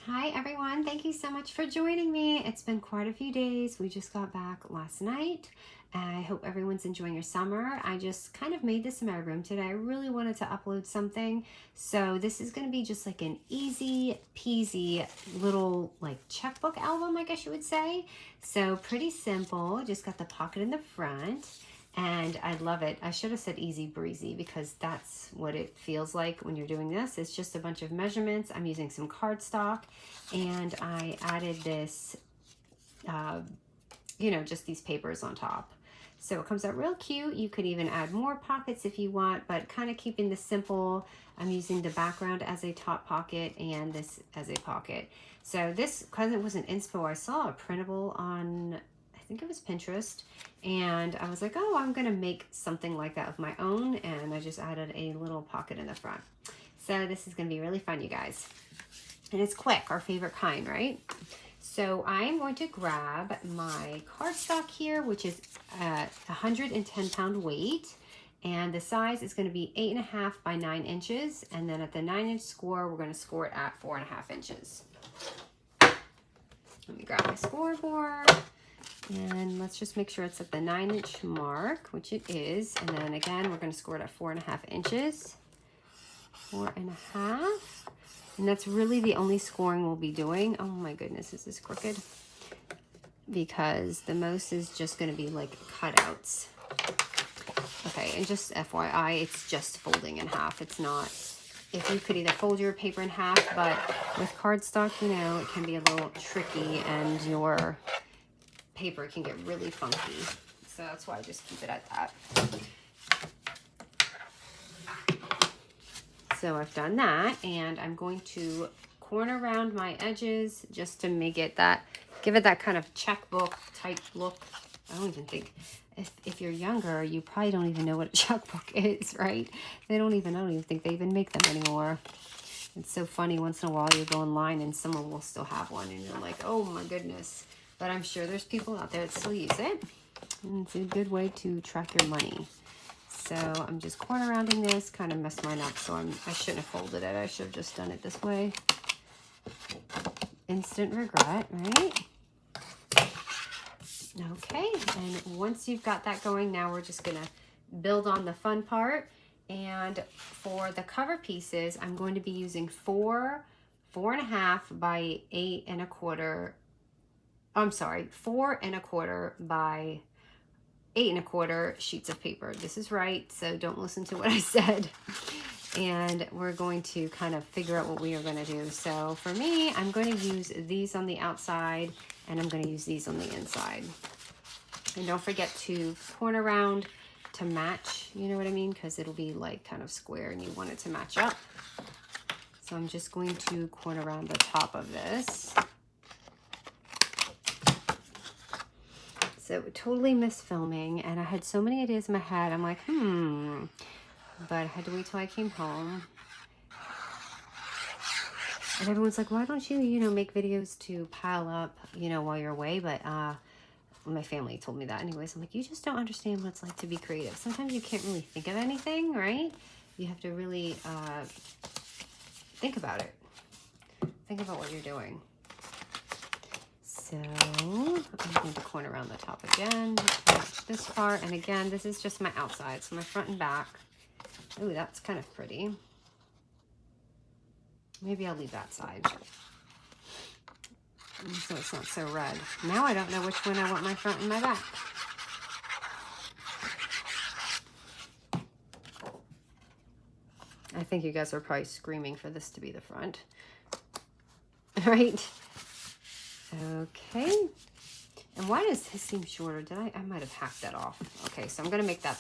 Hi everyone, thank you so much for joining me. It's been quite a few days. We just got back last night. I hope everyone's enjoying your summer. I just kind of made this in my room today. I really wanted to upload something. So this is going to be just like an easy peasy little like checkbook album, I guess you would say. So pretty simple. Just got the pocket in the front. And I love it. I should have said easy breezy because that's what it feels like when you're doing this. It's just a bunch of measurements. I'm using some cardstock and I added this, just these papers on top. So it comes out real cute. You could even add more pockets if you want, but kind of keeping this simple. I'm using the background as a top pocket and this as a pocket. So this, because it was an inspo, I saw a printable on, I think it was Pinterest, and I was like, oh, I'm gonna make something like that of my own, and I just added a little pocket in the front. So this is gonna be really fun, you guys. And it's quick, our favorite kind, right? So I'm going to grab my cardstock here, which is 110-pound weight, and the size is going to be 8.5 by 9 inches, and then at the 9-inch score, we're going to score it at 4.5 inches. Let me grab my scoreboard, and let's just make sure it's at the 9-inch mark, which it is, and then again, we're going to score it at 4.5 inches. 4.5. And that's really the only scoring we'll be doing. Oh my goodness, this is crooked. Because the most is just going to be like cutouts. Okay, and just FYI, it's just folding in half. It's not, if you could either fold your paper in half, but with cardstock, it can be a little tricky and your paper can get really funky. So that's why I just keep it at that. So I've done that, and I'm going to corner around my edges just to make it that, give it that kind of checkbook type look. I don't even think, if you're younger, you probably don't even know what a checkbook is, right? I don't even think they even make them anymore. It's so funny, once in a while you go online and someone will still have one and you're like, oh my goodness. But I'm sure there's people out there that still use it. And it's a good way to track your money. So I'm just corner rounding this, kind of messed mine up, so I shouldn't have folded it. I should have just done it this way. Instant regret, right? Okay, and once you've got that going, now we're just gonna build on the fun part. And for the cover pieces, I'm going to be using 4.5 by 8.25. I'm sorry, 4.25 by 8.25 sheets of paper. This is right, so don't listen to what I said. And we're going to kind of figure out what we are going to do. So for me, I'm going to use these on the outside, and I'm going to use these on the inside. And don't forget to corner around to match, you know what I mean? Because it'll be like kind of square and you want it to match up. So I'm just going to corner around the top of this. So totally missed filming, and I had so many ideas in my head. I'm like, but I had to wait till I came home. And everyone's like, why don't you, make videos to pile up, while you're away? But my family told me that anyways. I'm like, you just don't understand what it's like to be creative. Sometimes you can't really think of anything, right? You have to really think about it. Think about what you're doing. So I'm going to corner around the top again, match this part, and again, this is just my outside, so my front and back. Ooh, that's kind of pretty. Maybe I'll leave that side, so it's not so red. Now I don't know which one I want my front and my back. I think you guys are probably screaming for this to be the front. Right? Okay. And why does this seem shorter? I might have hacked that off. Okay, so I'm going to make that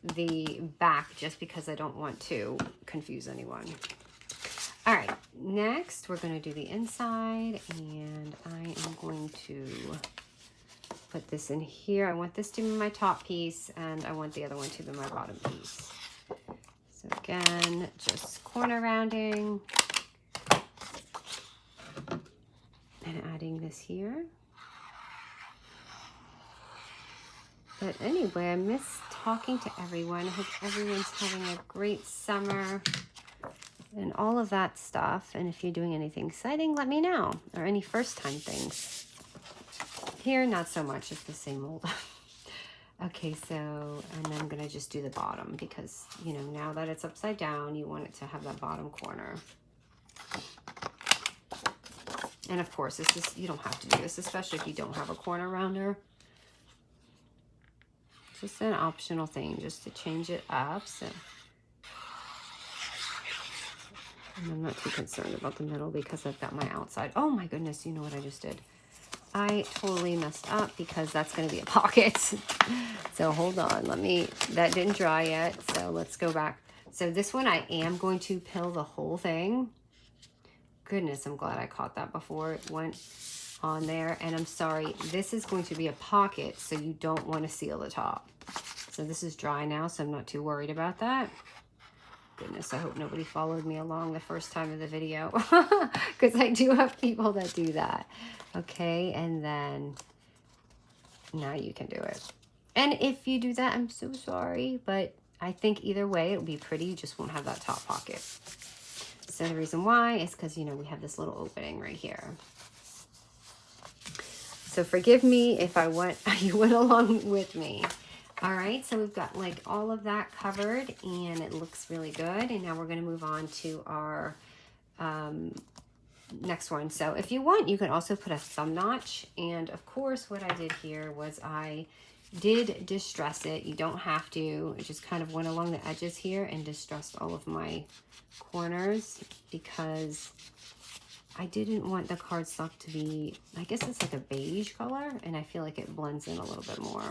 the back just because I don't want to confuse anyone. All right, next we're going to do the inside, and I am going to put this in here. I want this to be my top piece, and I want the other one to be my bottom piece. So again, just corner rounding and adding this here. But anyway, I miss talking to everyone. I hope everyone's having a great summer. and all of that stuff. And if you're doing anything exciting, let me know, or any first time things. Here, not so much, it's the same old. Okay, so, and then I'm gonna just do the bottom because, you know, now that it's upside down, you want it to have that bottom corner. And of course, this is, you don't have to do this, especially if you don't have a corner rounder. Just an optional thing, just to change it up. So, and I'm not too concerned about the middle because I've got my outside. Oh my goodness, you know what I just did? I totally messed up because that's going to be a pocket. So hold on, that didn't dry yet. So let's go back. So this one, I am going to pill the whole thing. Goodness, I'm glad I caught that before it went on there. And I'm sorry, this is going to be a pocket, so you don't want to seal the top. So this is dry now, so I'm not too worried about that. Goodness, I hope nobody followed me along the first time of the video because I do have people that do that. Okay, and then now you can do it. And if you do that, I'm so sorry, but I think either way it'll be pretty. You just won't have that top pocket. So the reason why is because, you know, we have this little opening right here. So forgive me if you went along with me. All right, so we've got like all of that covered and it looks really good. And now we're gonna move on to our next one. So if you want, you can also put a thumb notch. And of course, what I did here was I did distress it. You don't have to. I just kind of went along the edges here and distressed all of my corners because I didn't want the cardstock to be, I guess it's like a beige color, and I feel like it blends in a little bit more.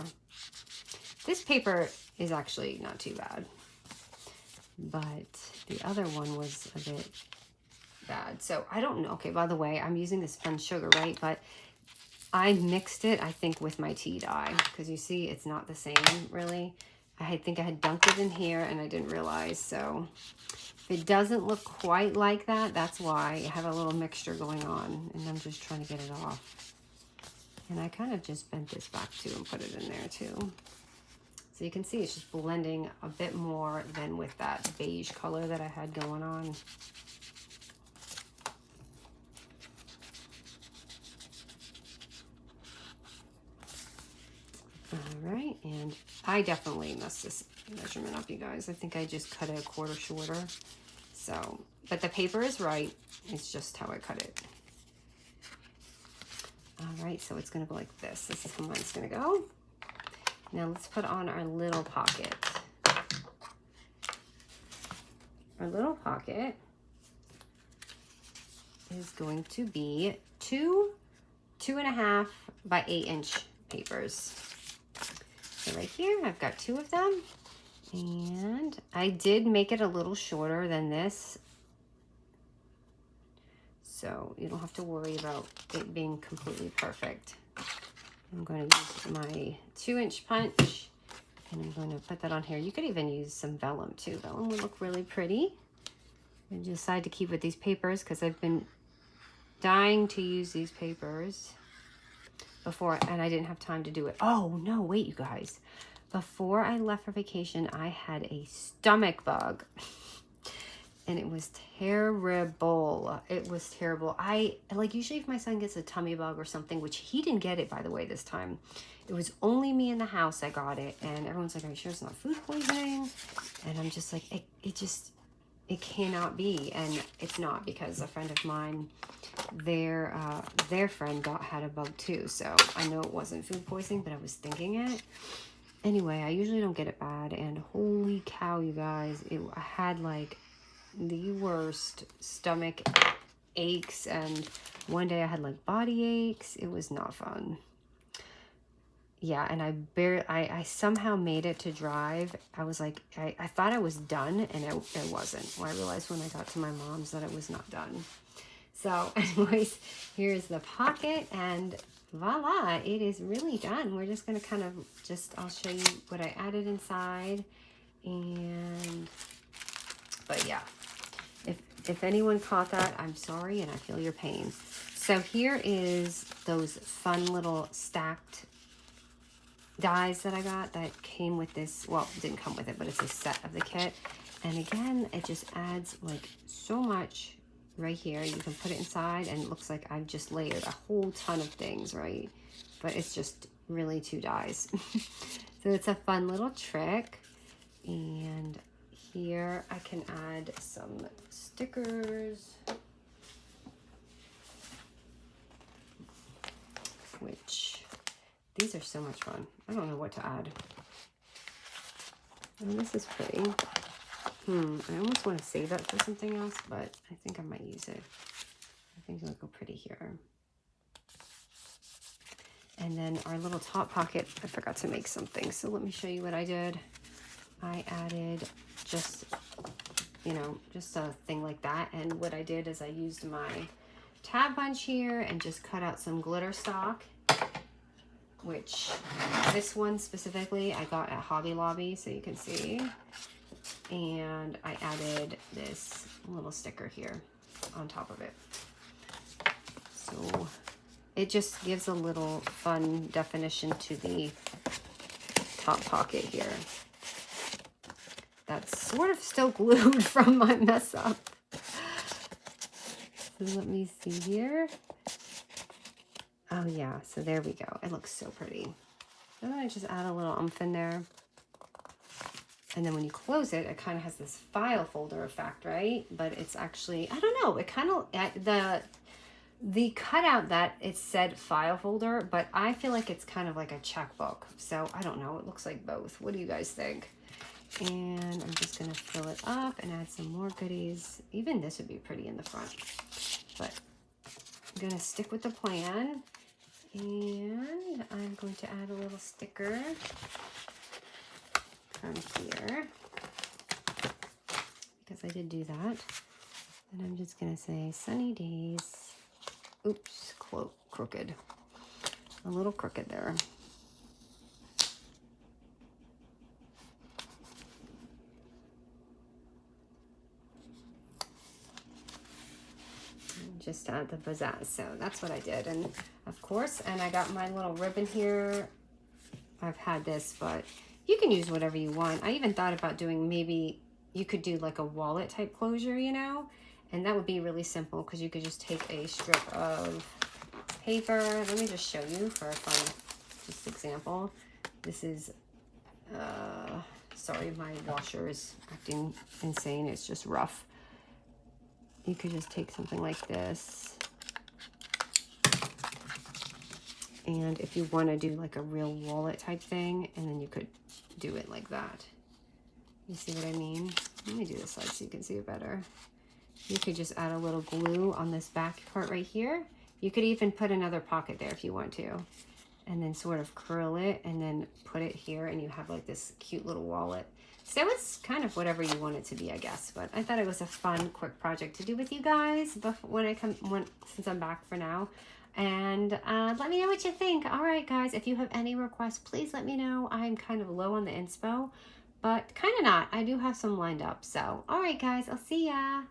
This paper is actually not too bad, but the other one was a bit bad. So I don't know. Okay, by the way, I'm using this spun sugar, right? But I mixed it, I think, with my tea dye because you see it's not the same really. I think I had dunked it in here and I didn't realize. So if it doesn't look quite like that, that's why I have a little mixture going on and I'm just trying to get it off. And I kind of just bent this back too and put it in there too. So you can see it's just blending a bit more than with that beige color that I had going on. All right, and I definitely messed this measurement up, you guys. I think I just cut it a quarter shorter. So, but the paper is right. It's just how I cut it. All right, so it's gonna go like this. This is how mine's gonna go. Now let's put on our little pocket. Our little pocket is going to be 2.5 by 8 inch papers. So right here, I've got 2 of them. And I did make it a little shorter than this. So you don't have to worry about it being completely perfect. I'm going to use my 2-inch punch and I'm going to put that on here. You could even use some vellum too. Vellum would look really pretty. I decided to keep with these papers because I've been dying to use these papers before and I didn't have time to do it. Oh no, wait you guys. Before I left for vacation, I had a stomach bug. And it was terrible. It was terrible. Usually if my son gets a tummy bug or something, which he didn't get it, by the way, this time. It was only me in the house that got it. And everyone's like, are you sure it's not food poisoning? And I'm just like, it cannot be. And it's not because a friend of mine, their friend had a bug too. So I know it wasn't food poisoning, but I was thinking it. Anyway, I usually don't get it bad. And holy cow, you guys, I had like the worst stomach aches, and one day I had like body aches. It was not fun. Yeah, and I somehow made it to drive. I was like, I thought I was done, and it wasn't. Well, I realized when I got to my mom's that it was not done. So anyways, here's the pocket, and voila, it is really done. We're just gonna kind of I'll show you what I added inside, but yeah. If anyone caught that, I'm sorry, and I feel your pain. So here is those fun little stacked dies that I got that came with this. Well, it didn't come with it, but it's a set of the kit. And again, it just adds like so much right here. You can put it inside and it looks like I've just layered a whole ton of things, right? But it's just really 2 dies. So it's a fun little trick. And here I can add some stickers, which these are so much fun. I don't know what to add. Oh, this is pretty. I almost want to save that for something else, but I think I might use it. I think it'll go pretty here. And then our little top pocket, I forgot to make something, so let me show you what I did. I added just, you know, just a thing like that. And what I did is I used my tab punch here and just cut out some glitter stock, which this one specifically I got at Hobby Lobby, so you can see. And I added this little sticker here on top of it. So it just gives a little fun definition to the top pocket here. That's sort of still glued from my mess up. So let me see here. Oh yeah, so there we go. It looks so pretty. And then I just add a little oomph in there. And then when you close it, it kind of has this file folder effect, right? But it's actually, I don't know, it kind of, the cutout that it said file folder, but I feel like it's kind of like a checkbook. So I don't know, it looks like both. What do you guys think? And I'm just gonna fill it up and add some more goodies. Even this would be pretty in the front, but I'm gonna stick with the plan. And I'm going to add a little sticker from here, because I did do that. And I'm just gonna say sunny days. Oops, crooked. A little crooked there. Just to add the pizzazz. So that's what I did. And of course, and I got my little ribbon here. I've had this, but you can use whatever you want. I even thought about doing, maybe you could do like a wallet type closure, you know, and that would be really simple because you could just take a strip of paper. Let me just show you for a fun just example. This is, sorry, my washer is acting insane. It's just rough. You could just take something like this. And if you want to do like a real wallet type thing, and then you could do it like that. You see what I mean? Let me do this side so you can see it better. You could just add a little glue on this back part right here. You could even put another pocket there if you want to. And then sort of curl it and then put it here, and you have like this cute little wallet. So it's kind of whatever you want it to be, I guess. But I thought it was a fun, quick project to do with you guys since I'm back for now. And let me know what you think. All right, guys, if you have any requests, please let me know. I'm kind of low on the inspo, but kind of not. I do have some lined up. So, all right, guys, I'll see ya.